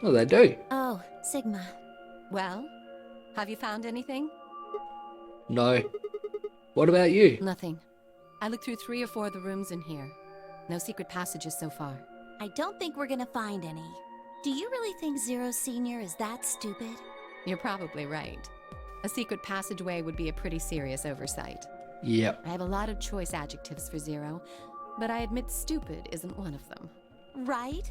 Well, they do. Oh, Sigma. Well, have you found anything? No. What about you? Nothing. I looked through 3 or 4 of the rooms in here. No secret passages so far. I don't think we're gonna find any. Do you really think Zero Senior is that stupid? You're probably right. A secret passageway would be a pretty serious oversight. Yep. I have a lot of choice adjectives for Zero, but I admit stupid isn't one of them. Right?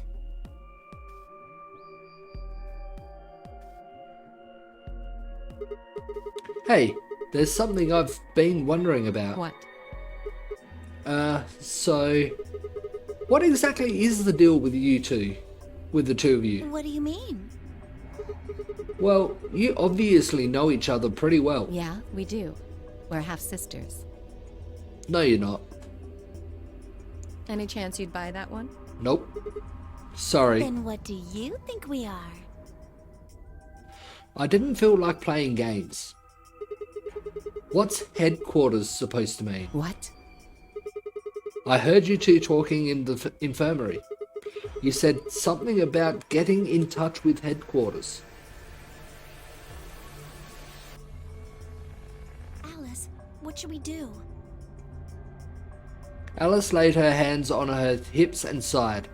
Hey, there's something I've been wondering about. What? So, what exactly is the deal with you two? With the two of you? What do you mean? Well, you obviously know each other pretty well. Yeah, we do. We're half-sisters. No, you're not. Any chance you'd buy that one? Nope. Sorry. Then what do you think we are? I didn't feel like playing games. What's headquarters supposed to mean? What? I heard you two talking in the infirmary. You said something about getting in touch with headquarters. Alice, what should we do? Alice laid her hands on her hips and sighed.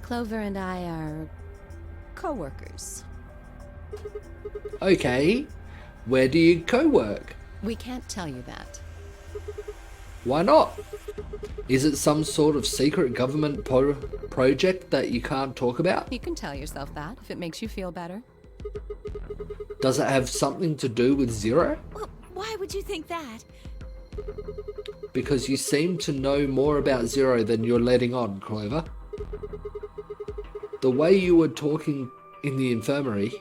Clover and I are co-workers. Okay, where do you co-work? We can't tell you that. Why not? Is it some sort of secret government project that you can't talk about? You can tell yourself that if it makes you feel better. Does it have something to do with Zero? Well, why would you think that? Because you seem to know more about Zero than you're letting on, Clover. The way you were talking in the infirmary,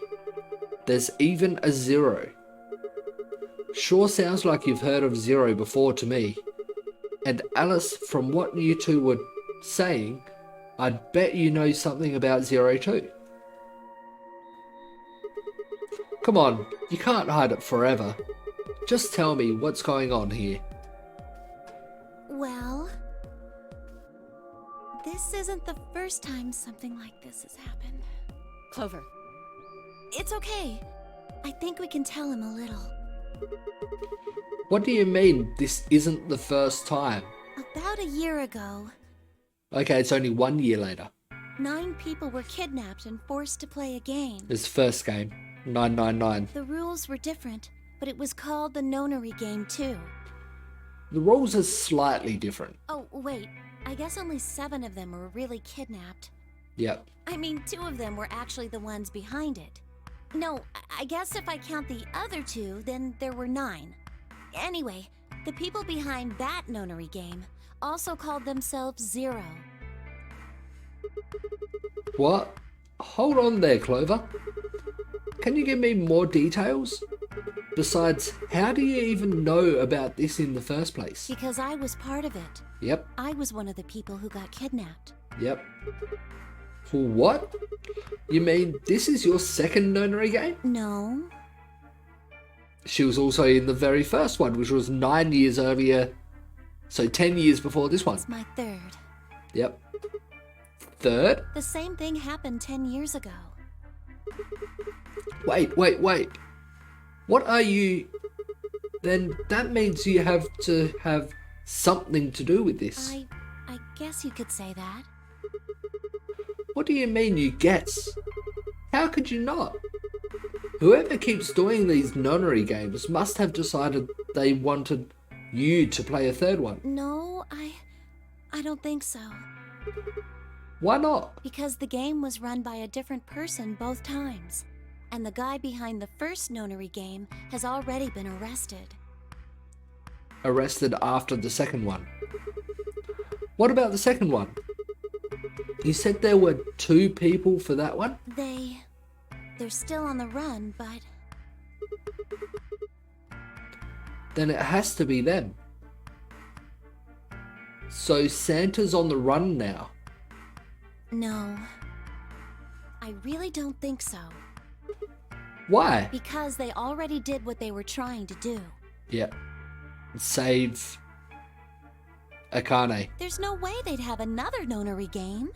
there's even a Zero. Sure sounds like you've heard of Zero before to me. And Alice, from what you two were saying, I'd bet you know something about Zero too. Come on, you can't hide it forever. Just tell me what's going on here. Well, this isn't the first time something like this has happened. Clover. It's okay. I think we can tell him a little. What do you mean this isn't the first time? About a year ago, Okay, it's only 1 year later. 9 people were kidnapped and forced to play a game. This first game, 999. The rules were different, but it was called the Nonary Game too. The rules are slightly different. Oh, wait. I guess only 7 of them were really kidnapped. Yep. I mean, 2 of them were actually the ones behind it. No, I guess if I count the other 2, then there were 9. Anyway, the people behind that Nonary Game also called themselves Zero. What? Hold on there, Clover. Can you give me more details? Besides, how do you even know about this in the first place? Because I was part of it. Yep, I was one of the people who got kidnapped. yep. What? You mean this is your second Nonary game? No. She was also in the very first one, which was 9 years earlier. So 10 years before this one. It's my 3rd. Yep. Third? The same thing happened 10 years ago. Wait. What are you... Then that means you have to have something to do with this. I guess you could say that. What do you mean you guess? How could you not? Whoever keeps doing these Nonary games must have decided they wanted you to play a third one. No, I don't think so. Why not? Because the game was run by a different person both times. And the guy behind the first Nonary game has already been arrested. Arrested after the second one. What about the second one? You said there were 2 people for that one? They're still on the run, but... Then it has to be them. So Santa's on the run now. No. I really don't think so. Why? Because they already did what they were trying to do. Yeah. Save Akane. There's no way they'd have another Nonary game.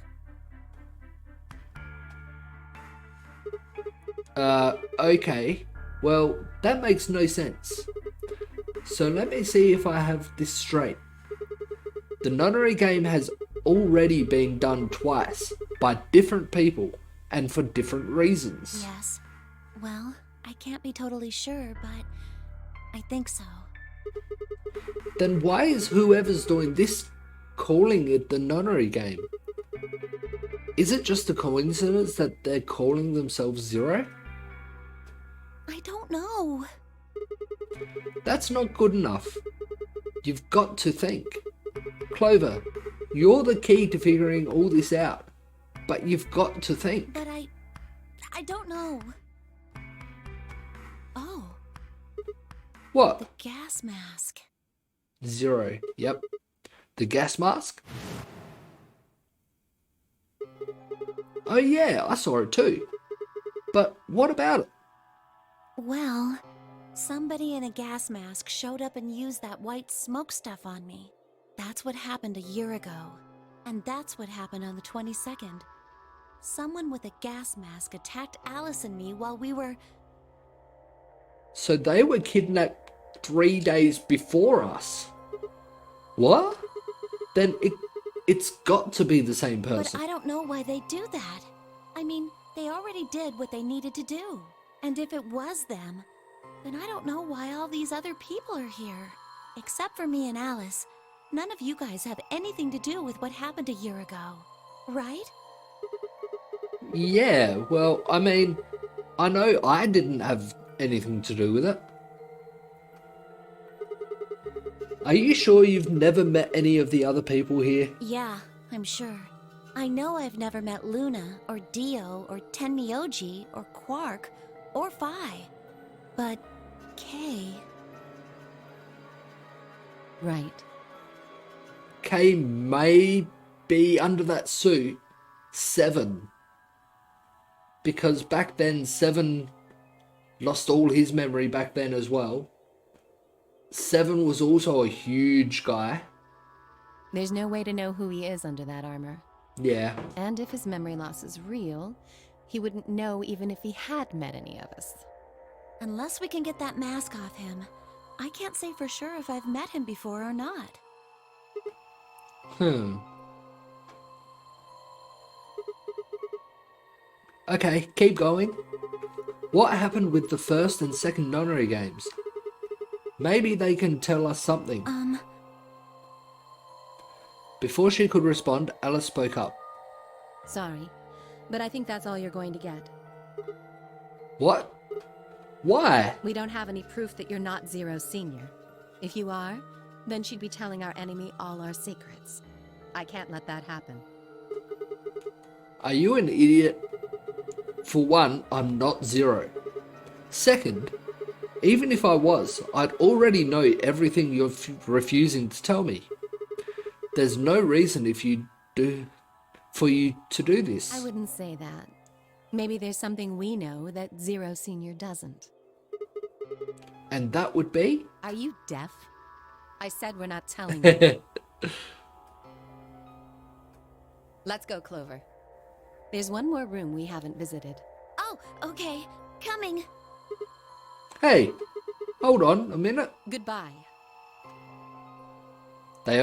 Okay. Well, that makes no sense. So let me see if I have this straight. The Nonary game has already been done twice by different people and for different reasons. Yes. Well, I can't be totally sure, but I think so. Then why is whoever's doing this calling it the Nonary game? Is it just a coincidence that they're calling themselves Zero? I don't know. That's not good enough. You've got to think. Clover, you're the key to figuring all this out, but you've got to think. But I don't know. Oh, What? the gas mask. Zero. Yep. The gas mask? Oh yeah, I saw it too. But what about it? Well, somebody in a gas mask showed up and used that white smoke stuff on me. That's what happened a year ago. And that's what happened on the 22nd. Someone with a gas mask attacked Alice and me while we were... So they were kidnapped 3 days before us. What? Then it's got to be the same But person. I don't know why they do that. I mean, they already did what they needed to do. And if it was them, then I don't know why all these other people are here. Except for me and Alice, none of you guys have anything to do with what happened a year ago, right? Yeah, well, I mean, I know I didn't have anything to do with it. Are you sure you've never met any of the other people here? Yeah, I'm sure. I know I've never met Luna, or Dio, or Tenmyoji, or Quark, or Phi. But Kay... Right. Kay may be under that suit. 7. Because back then, 7 lost all his memory back then as well. 7 was also a huge guy. There's no way to know who he is under that armor. Yeah. And if his memory loss is real, he wouldn't know even if he had met any of us. Unless we can get that mask off him, I can't say for sure if I've met him before or not. Okay, keep going. What happened with the first and second Nonary games? Maybe they can tell us something. Before she could respond, Alice spoke up. Sorry, but I think that's all you're going to get. What? Why? We don't have any proof that you're not Zero Senior. If you are, then she'd be telling our enemy all our secrets. I can't let that happen. Are you an idiot? For one, I'm not Zero. Second, even if I was, I'd already know everything you're refusing to tell me. There's no reason for you to do this. I wouldn't say that. Maybe there's something we know that Zero Senior doesn't. And that would be? Are you deaf? I said we're not telling you. Let's go, Clover. There's one more room we haven't visited. Oh, okay. Coming. Hey, hold on a minute. Goodbye. The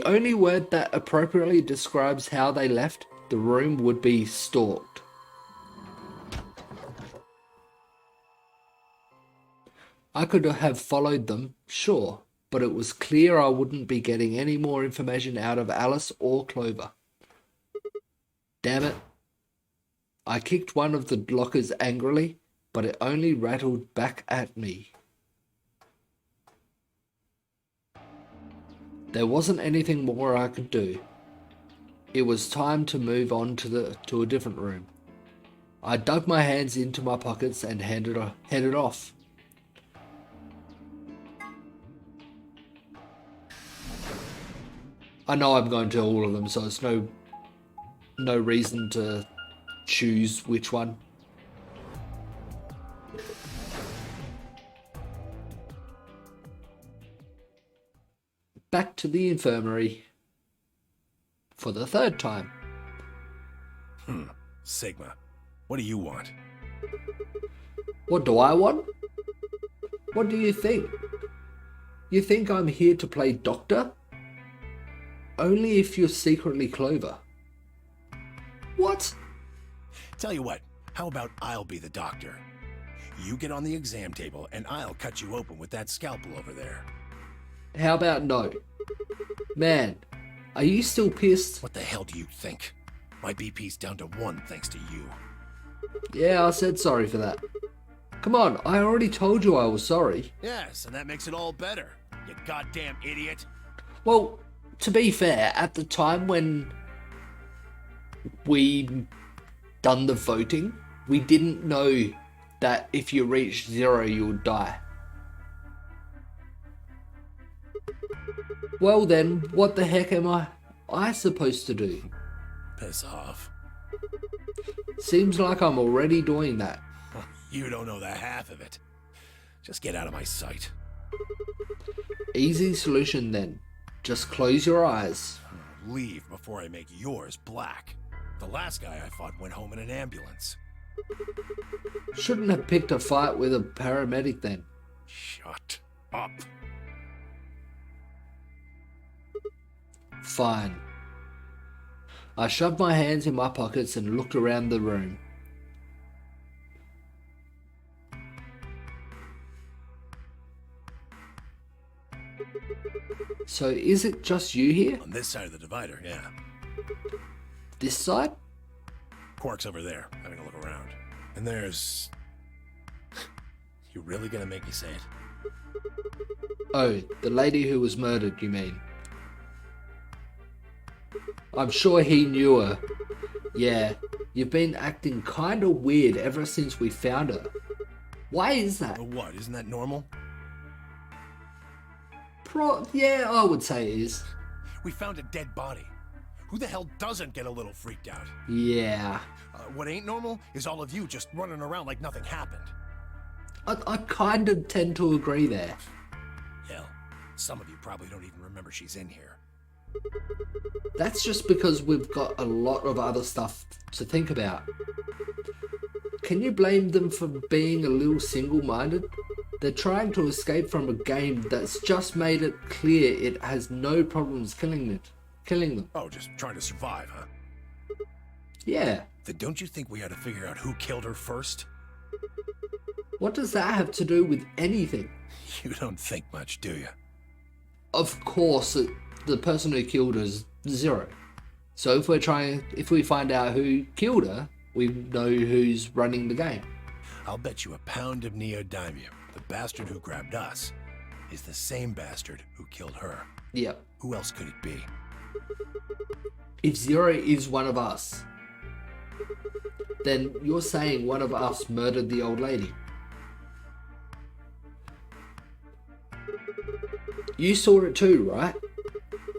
only word that appropriately describes how they left the room would be stalked. I could have followed them, sure, but it was clear I wouldn't be getting any more information out of Alice or Clover. Damn it. I kicked one of the lockers angrily, but it only rattled back at me. There wasn't anything more I could do. It was time to move on to a different room. I dug my hands into my pockets and headed off. I know I'm going to all of them, so it's no reason to choose which one. Back to the infirmary for the third time. Sigma, what do you want? What do I want? What do you think? You think I'm here to play doctor? Only if you're secretly Clover. What? Tell you what, how about I'll be the doctor? You get on the exam table and I'll cut you open with that scalpel over there. How about no? Man, are you still pissed? What the hell do you think? My BP's down to 1 thanks to you. Yeah, I said sorry for that. Come on, I already told you I was sorry. Yes, and that makes it all better, you goddamn idiot. Well, to be fair, at the time when we done the voting, we didn't know that if you reached 0, you would die. Well then, what the heck am I supposed to do? Piss off. Seems like I'm already doing that. You don't know the half of it. Just get out of my sight. Easy solution then. Just close your eyes. Leave before I make yours black. The last guy I fought went home in an ambulance. Shouldn't have picked a fight with a paramedic then. Shut up. Fine. I shoved my hands in my pockets and looked around the room. So is it just you here? On this side of the divider, yeah. This side? Quark's over there, having a look around. And there's... You really gonna make me say it? Oh, the lady who was murdered, you mean? I'm sure he knew her. Yeah, you've been acting kinda weird ever since we found her. Why is that? But what, isn't that normal? Yeah, I would say it is. We found a dead body. Who the hell doesn't get a little freaked out? Yeah. What ain't normal is all of you just running around like nothing happened. I kind of tend to agree there. Hell, some of you probably don't even remember she's in here. That's just because we've got a lot of other stuff to think about. Can you blame them for being a little single-minded? They're trying to escape from a game that's just made it clear it has no problems killing them. Oh, just trying to survive, huh? Yeah. Then don't you think we ought to figure out who killed her first? What does that have to do with anything? You don't think much, do you? Of course, the person who killed her is 0. So if we find out who killed her, we know who's running the game. I'll bet you a pound of neodymium the bastard who grabbed us is the same bastard who killed her. Yep. Who else could it be? If 0 is one of us, then you're saying one of us murdered the old lady. You saw it too, right?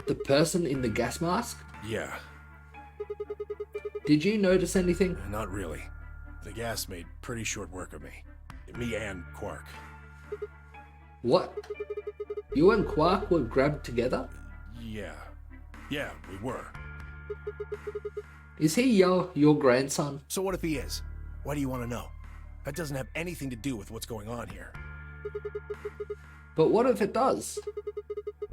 The person in the gas mask? Yeah, Did you notice anything? not really. The gas made pretty short work of me. Me and Quark. What? You and Quark were grabbed together? Yeah, we were. Is he your grandson? So what if he is? Why do you want to know? That doesn't have anything to do with what's going on here. But what if it does?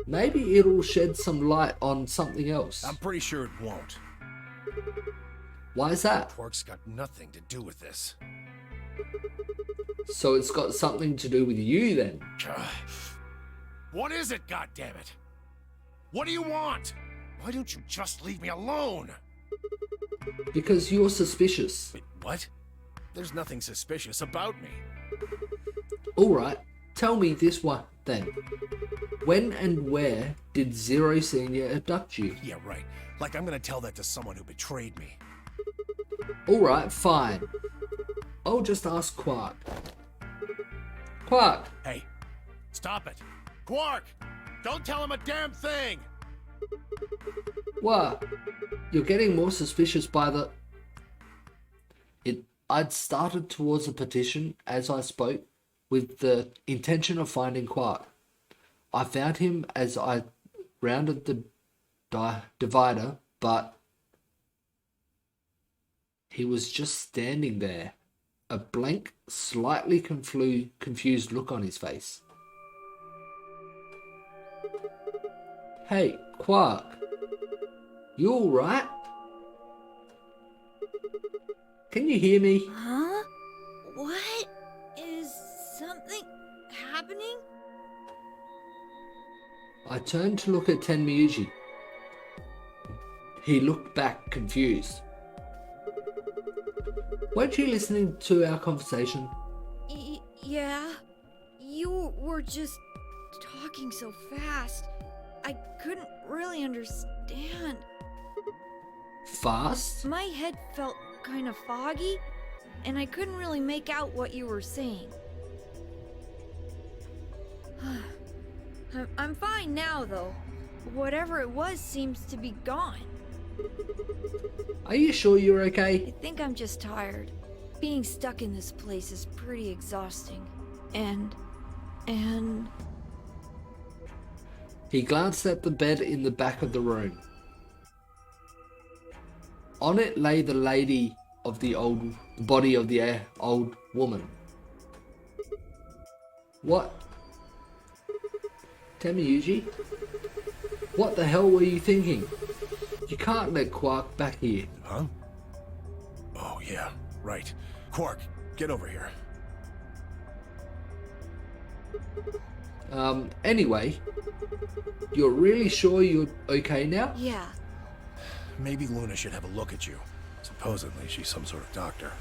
Maybe it'll shed some light on something else. I'm pretty sure it won't. Why is that? Quark's got nothing to do with this. So it's got something to do with you then? What is it, goddammit? What do you want? Why don't you just leave me alone? Because you're suspicious. Wait, what? There's nothing suspicious about me. Alright, tell me this one then. When and where did 0 Senior abduct you? Yeah, right. Like I'm gonna tell that to someone who betrayed me. Alright, fine. I'll just ask Quark. Quark! Hey, stop it. Quark! Don't tell him a damn thing! What? You're getting more suspicious by the... I'd started towards a petition as I spoke with the intention of finding Quark. I found him as I rounded the divider, but he was just standing there, a blank, slightly confused look on his face. Hey, Quark. You alright? Can you hear me? Huh? What? Is something happening? I turned to look at Tenmyuji. He looked back, confused. Weren't you listening to our conversation? Yeah. You were just talking so fast. I couldn't really understand. Fast? My head felt kind of foggy, and I couldn't really make out what you were saying. I'm fine now, though. Whatever it was seems to be gone. Are you sure you're okay? I think I'm just tired. Being stuck in this place is pretty exhausting. And... He glanced at the bed in the back of the room. On it lay the body of the old woman. What? Tenmyuji? What the hell were you thinking? You can't let Quark back here. Huh? Oh, yeah, right. Quark, get over here. Anyway, you're really sure you're okay now? yeah. Maybe Luna should have a look at you. Supposedly, she's some sort of doctor.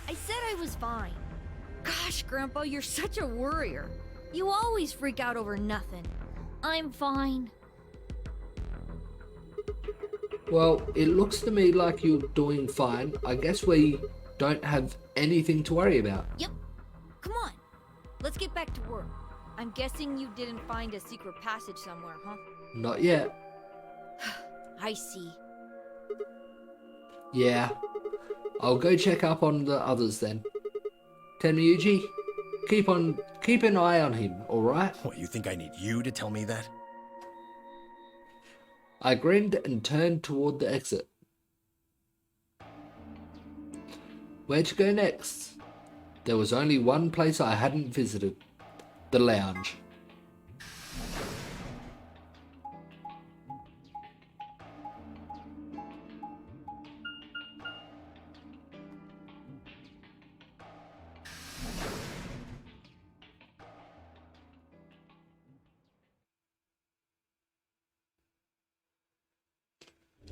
I said I was fine. Gosh, Grandpa, you're such a worrier. You always freak out over nothing. I'm fine. Well, it looks to me like you're doing fine. I guess we don't have anything to worry about. Yep. Come on. Let's get back to work. I'm guessing you didn't find a secret passage somewhere, huh? Not yet. I see. Yeah. I'll go check up on the others then. Tenmyuji, keep an eye on him, alright? What, you think I need you to tell me that? I grinned and turned toward the exit. Where to go next? There was only one place I hadn't visited. The lounge.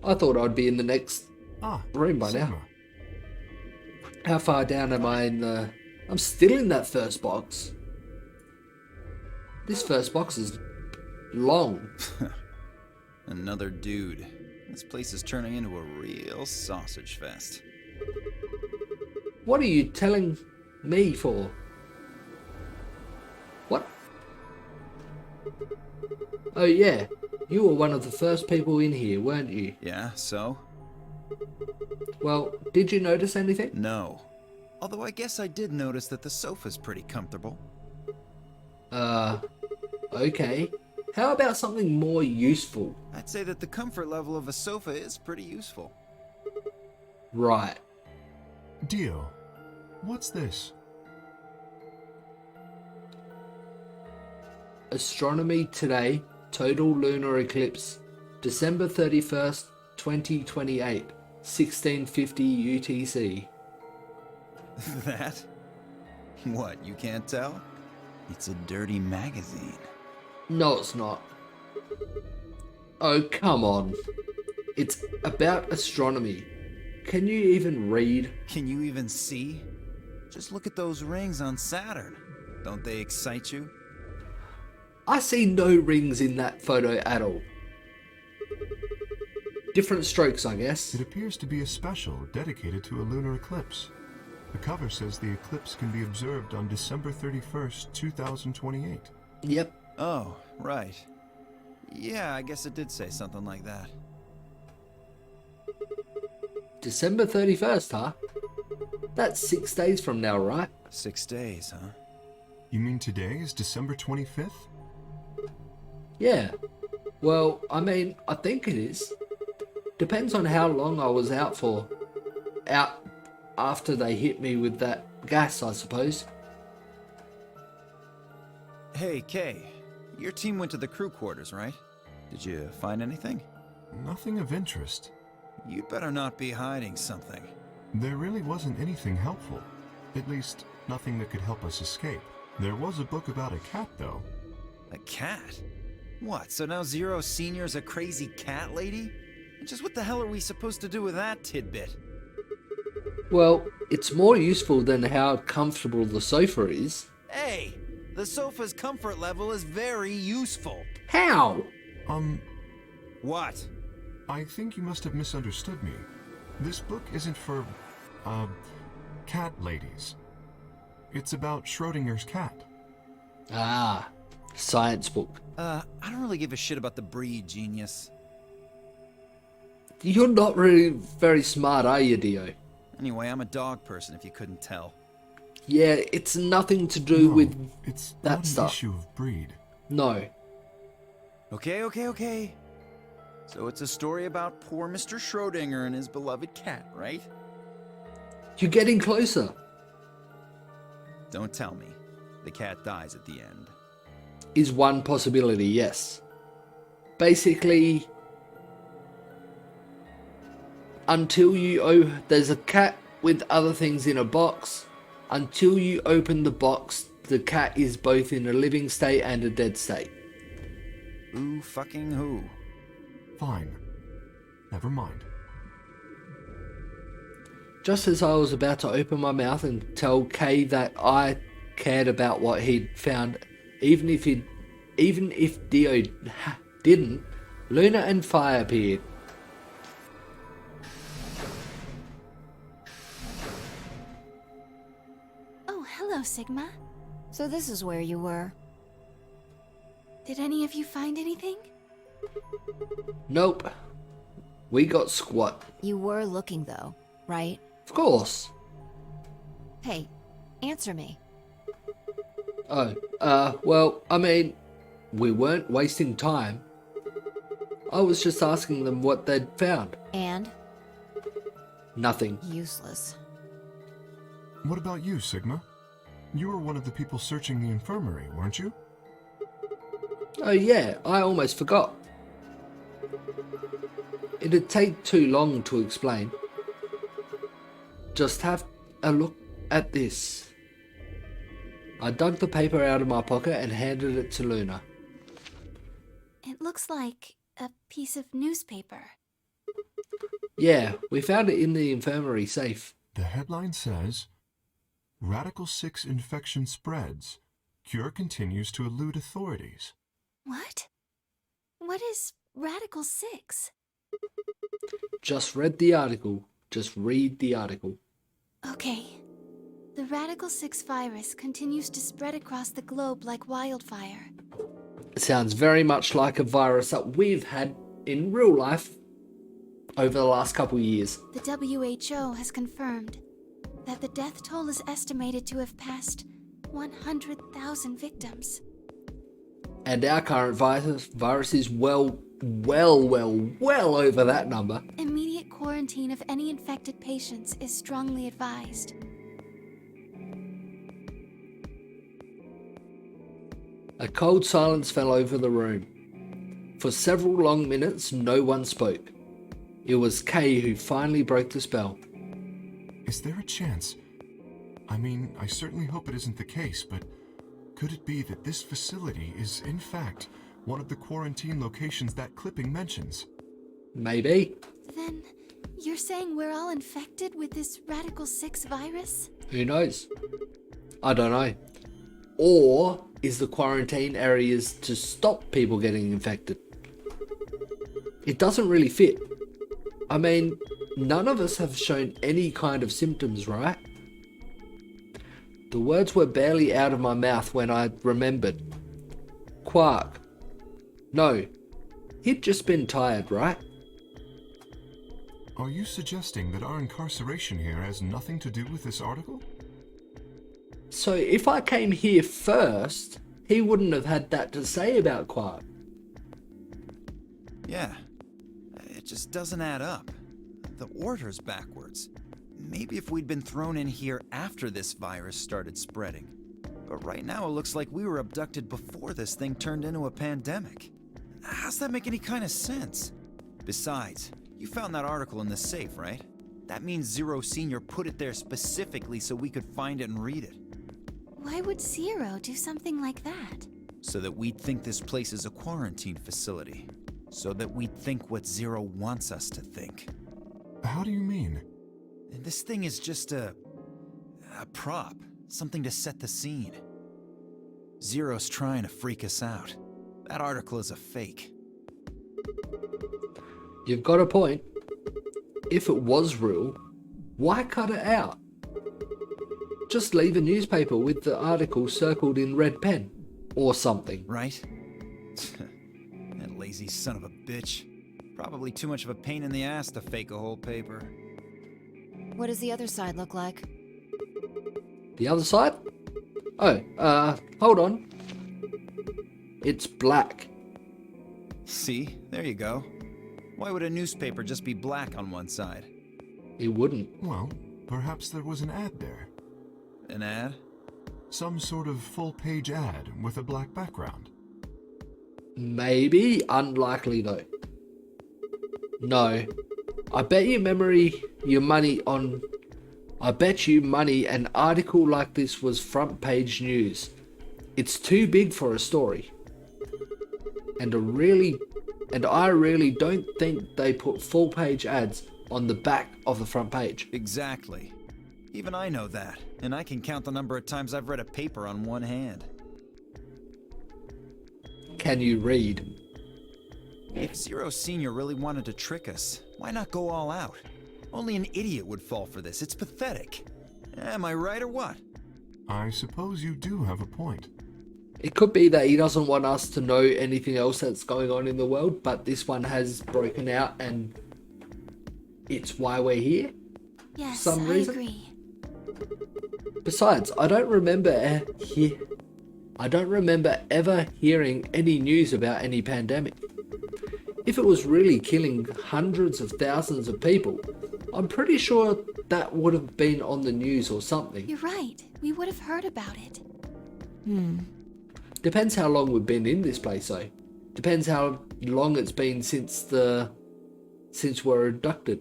I thought I'd be in the next room by now. How far down am I in the... I'm still in that first box. This first box is long. Another dude. This place is turning into a real sausage fest. What are you telling me for? What? Oh yeah, you were one of the first people in here, weren't you? Yeah, so? Well, did you notice anything? No. Although I guess I did notice that the sofa's pretty comfortable. Okay. How about something more useful? I'd say that the comfort level of a sofa is pretty useful. Right. Dio, what's this? Astronomy Today, Total Lunar Eclipse, December 31st, 2028, 1650 UTC. That? What, you can't tell? It's a dirty magazine. No, it's not. Oh, come on. It's about astronomy. Can you even read? Can you even see? Just look at those rings on Saturn. Don't they excite you? I see no rings in that photo at all. Different strokes, I guess. It appears to be a special dedicated to a lunar eclipse. The cover says the eclipse can be observed on December 31st, 2028. Yep. Oh, right. Yeah, I guess it did say something like that. December 31st, huh? That's 6 days from now, right? 6 days, huh? You mean today is December 25th? Yeah. Well, I mean, I think it is. Depends on how long I was out for. Out after they hit me with that gas, I suppose. Hey, Kay. Your team went to the crew quarters, right? Did you find anything? Nothing of interest. You'd better not be hiding something. There really wasn't anything helpful. At least, nothing that could help us escape. There was a book about a cat, though. A cat? What, so now Zero Senior's a crazy cat lady? Just what the hell are we supposed to do with that tidbit? Well, it's more useful than how comfortable the sofa is. Hey, the sofa's comfort level is very useful. How? What? I think you must have misunderstood me. This book isn't for, cat ladies. It's about Schrodinger's cat. Ah, science book. I don't really give a shit about the breed, genius. You're not really very smart, are you, Dio? Anyway, I'm a dog person, if you couldn't tell. Yeah, it's nothing to do with it's that not an stuff. issue of breed. No. Okay. So it's a story about poor Mr. Schrodinger and his beloved cat, right? You're getting closer. Don't tell me. The cat dies at the end. Is one possibility, yes. Basically, there's a cat with other things in a box. Until you open the box, the cat is both in a living state and a dead state. Who fucking who? Fine. Never mind. Just as I was about to open my mouth and tell Kay that I cared about what he'd found, even if Dio didn't, Luna and Fire appeared. Oh, hello, Sigma. So this is where you were. Did any of you find anything? Nope. We got squat. You were looking, though, right? Of course. Hey, answer me. Well, I mean, we weren't wasting time. I was just asking them what they'd found. And? Nothing. Useless. What about you, Sigma? You were one of the people searching the infirmary, weren't you? Oh yeah, I almost forgot. It'd take too long to explain. Just have a look at this. I dug the paper out of my pocket and handed it to Luna. It looks like a piece of newspaper. Yeah, we found it in the infirmary safe. The headline says, Radical 6 infection spreads. Cure continues to elude authorities. What? What is Radical 6? Just read the article. Just read the article. Okay. The Radical 6 virus continues to spread across the globe like wildfire. It sounds very much like a virus that we've had in real life over the last couple of years. The WHO has confirmed that the death toll is estimated to have passed 100,000 victims. And our current virus is well over that number. Immediate quarantine of any infected patients is strongly advised. A cold silence fell over the room. For several long minutes, no one spoke. It was Kay who finally broke the spell. Is there a chance? I mean, I certainly hope it isn't the case, but could it be that this facility is, in fact, one of the quarantine locations that clipping mentions? Maybe. Then, you're saying we're all infected with this Radical 6 virus? Who knows? I don't know. Or is the quarantine areas to stop people getting infected? It doesn't really fit. I mean, none of us have shown any kind of symptoms, right? The words were barely out of my mouth when I remembered. Quark. No, he'd just been tired, right? Are you suggesting that our incarceration here has nothing to do with this article? So if I came here first, he wouldn't have had that to say about Quark. Yeah. It just doesn't add up. The order's backwards. Maybe if we'd been thrown in here after this virus started spreading. But right now it looks like we were abducted before this thing turned into a pandemic. How's that make any kind of sense? Besides, you found that article in the safe, right? That means Zero Senior put it there specifically so we could find it and read it. Why would Zero do something like that? So that we'd think this place is a quarantine facility. So that we'd think what Zero wants us to think. How do you mean? And this thing is just a prop. Something to set the scene. Zero's trying to freak us out. That article is a fake. You've got a point. If it was real, why cut it out? Just leave a newspaper with the article circled in red pen. Or something. Right? That lazy son of a bitch. Probably too much of a pain in the ass to fake a whole paper. What does the other side look like? The other side? Oh, hold on. It's black. See? There you go. Why would a newspaper just be black on one side? It wouldn't. Well, perhaps there was an ad there. An ad? Some sort of full-page ad with a black background. Maybe. Unlikely though. No. I bet you money an article like this was front page news. It's too big for a story. And I really don't think they put full page ads on the back of the front page. Exactly. Even I know that, and I can count the number of times I've read a paper on one hand. Can you read? If Zero Senior really wanted to trick us, why not go all out? Only an idiot would fall for this. It's pathetic. Am I right or what? I suppose you do have a point. It could be that he doesn't want us to know anything else that's going on in the world, but this one has broken out and it's why we're here. Yes, Some I reason. agree. Besides, I don't remember ever hearing any news about any pandemic. If it was really killing hundreds of thousands of people, I'm pretty sure that would have been on the news or something. You're right. We would have heard about it. Depends how long we've been in this place though. Depends how long it's been since we're abducted.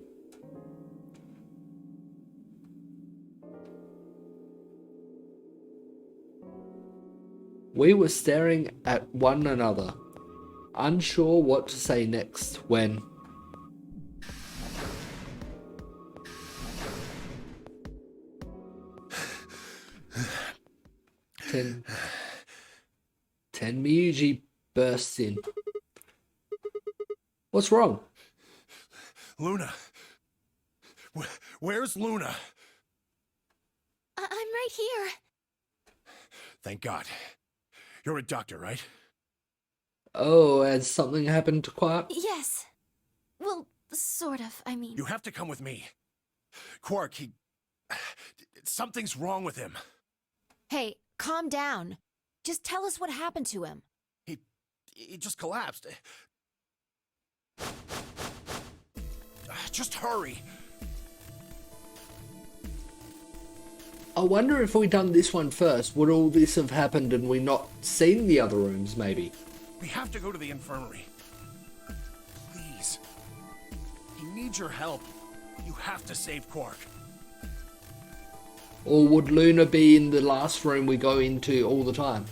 We were staring at one another, unsure what to say next when... Miyuji bursts in. What's wrong? Luna. Where's Luna? I'm right here. Thank God. You're a doctor, right? Oh, has something happened to Quark? Yes. Well, sort of, I mean. You have to come with me. Quark, something's wrong with him. Hey, calm down. Just tell us what happened to him. He just collapsed. Just hurry. I wonder if we done this one first, would all this have happened and we not seen the other rooms, maybe? We have to go to the infirmary. Please. He needs your help. You have to save Quark. Or would Luna be in the last room we go into all the time?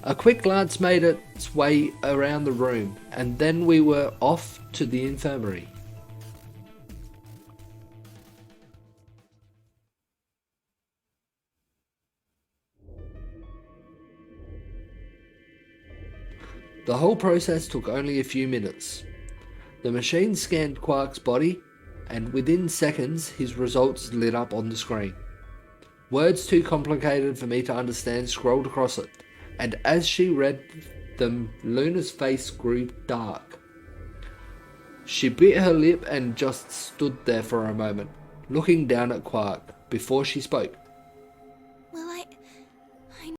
A quick glance made its way around the room, and then we were off to the infirmary. The whole process took only a few minutes. The machine scanned Quark's body, and within seconds his results lit up on the screen. Words too complicated for me to understand scrolled across it, and as she read them, Luna's face grew dark. She bit her lip and just stood there for a moment, looking down at Quark, before she spoke.